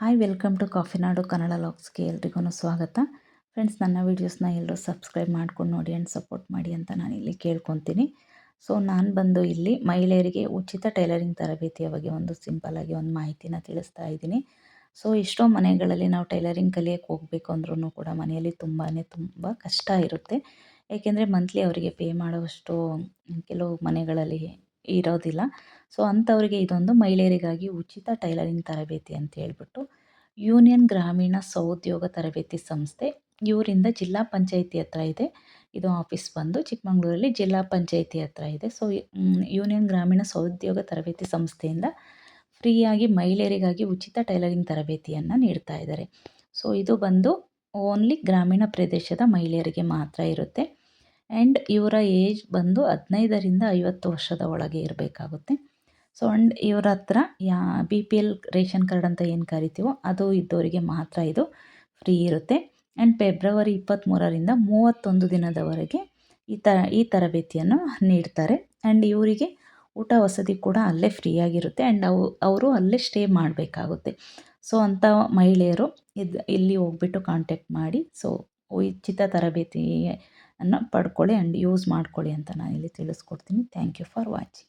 Hi welcome to coffee ನಾಡು ಕನ್ನಡ ಲಾಗ್ಸ್ಗೆ ಎಲ್ರಿಗೂ ಸ್ವಾಗತ. Friends, ನನ್ನ ವೀಡಿಯೋಸ್ನ ಎಲ್ಲರೂ ಸಬ್ಸ್ಕ್ರೈಬ್ ಮಾಡ್ಕೊಂಡು ನೋಡಿ ಆ್ಯಂಡ್ ಸಪೋರ್ಟ್ ಮಾಡಿ ಅಂತ ನಾನು ಇಲ್ಲಿ ಕೇಳ್ಕೊತೀನಿ. ಸೊ ನಾನು ಬಂದು ಇಲ್ಲಿ ಮಹಿಳೆಯರಿಗೆ ಉಚಿತ ಟೈಲರಿಂಗ್ ತರಬೇತಿಯ ಬಗ್ಗೆ ಒಂದು ಸಿಂಪಲ್ಲಾಗಿ ಒಂದು ಮಾಹಿತಿನ ತಿಳಿಸ್ತಾ ಇದ್ದೀನಿ. ಸೊ ಎಷ್ಟೋ ಮನೆಗಳಲ್ಲಿ ನಾವು ಟೈಲರಿಂಗ್ ಕಲಿಯೋಕ್ಕೆ ಹೋಗಬೇಕು ಅಂದ್ರೂ ಕೂಡ ಮನೆಯಲ್ಲಿ ತುಂಬ ಕಷ್ಟ ಇರುತ್ತೆ. ಏಕೆಂದರೆ ಮಂತ್ಲಿ ಅವರಿಗೆ ಪೇ ಮಾಡುವಷ್ಟು ಕೆಲವು ಮನೆಗಳಲ್ಲಿ ಇರೋದಿಲ್ಲ. ಸೊ ಅಂಥವರಿಗೆ ಇದೊಂದು ಮಹಿಳೆಯರಿಗಾಗಿ ಉಚಿತ ಟೈಲರಿಂಗ್ ತರಬೇತಿ ಅಂತ ಹೇಳ್ಬಿಟ್ಟು ಯೂನಿಯನ್ ಗ್ರಾಮೀಣ ಸ್ವಉದ್ಯೋಗ ತರಬೇತಿ ಸಂಸ್ಥೆ ಇವರಿಂದ ಜಿಲ್ಲಾ ಪಂಚಾಯಿತಿ ಹತ್ರ ಇದೆ. ಇದು ಆಫೀಸ್ ಬಂದು ಚಿಕ್ಕಮಗಳೂರಲ್ಲಿ ಜಿಲ್ಲಾ ಪಂಚಾಯಿತಿ ಹತ್ರ ಇದೆ. ಸೊ ಯೂನಿಯನ್ ಗ್ರಾಮೀಣ ಸ್ವಉದ್ಯೋಗ ತರಬೇತಿ ಸಂಸ್ಥೆಯಿಂದ ಫ್ರೀಯಾಗಿ ಮಹಿಳೆಯರಿಗಾಗಿ ಉಚಿತ ಟೈಲರಿಂಗ್ ತರಬೇತಿಯನ್ನು ನೀಡ್ತಾ ಇದ್ದಾರೆ. ಸೊ ಇದು ಬಂದು ಓನ್ಲಿ ಗ್ರಾಮೀಣ ಪ್ರದೇಶದ ಮಹಿಳೆಯರಿಗೆ ಮಾತ್ರ ಇರುತ್ತೆ. ಆ್ಯಂಡ್ ಇವರ ಏಜ್ ಬಂದು 15ರಿಂದ 50 ವರ್ಷದ ಒಳಗೆ ಇರಬೇಕಾಗುತ್ತೆ. ಸೊ ಆ್ಯಂಡ್ ಇವರ ಹತ್ರ BPL ರೇಷನ್ ಕಾರ್ಡ್ ಅಂತ ಏನು ಕರಿತೀವೋ ಅದು ಇದ್ದವರಿಗೆ ಮಾತ್ರ ಇದು ಫ್ರೀ ಇರುತ್ತೆ. ಆ್ಯಂಡ್ ಫೆಬ್ರವರಿ 23ರಿಂದ 31 ದಿನದವರೆಗೆ ಈ ತರಬೇತಿಯನ್ನು ನೀಡ್ತಾರೆ. ಆ್ಯಂಡ್ ಇವರಿಗೆ ಊಟ ವಸತಿ ಕೂಡ ಅಲ್ಲೇ ಫ್ರೀಯಾಗಿರುತ್ತೆ. ಆ್ಯಂಡ್ ಅವರು ಅಲ್ಲೇ ಸ್ಟೇ ಮಾಡಬೇಕಾಗುತ್ತೆ. ಸೊ ಅಂಥ ಮಹಿಳೆಯರು ಇಲ್ಲಿ ಹೋಗ್ಬಿಟ್ಟು ಕಾಂಟ್ಯಾಕ್ಟ್ ಮಾಡಿ ಸೊ ಉಚಿತ ತರಬೇತಿಯನ್ನು ಪಡ್ಕೊಳ್ಳಿ ಆ್ಯಂಡ್ ಯೂಸ್ ಮಾಡ್ಕೊಳ್ಳಿ ಅಂತ ನಾನು ಇಲ್ಲಿ ತಿಳಿಸ್ಕೊಡ್ತೀನಿ. Thank you for watching.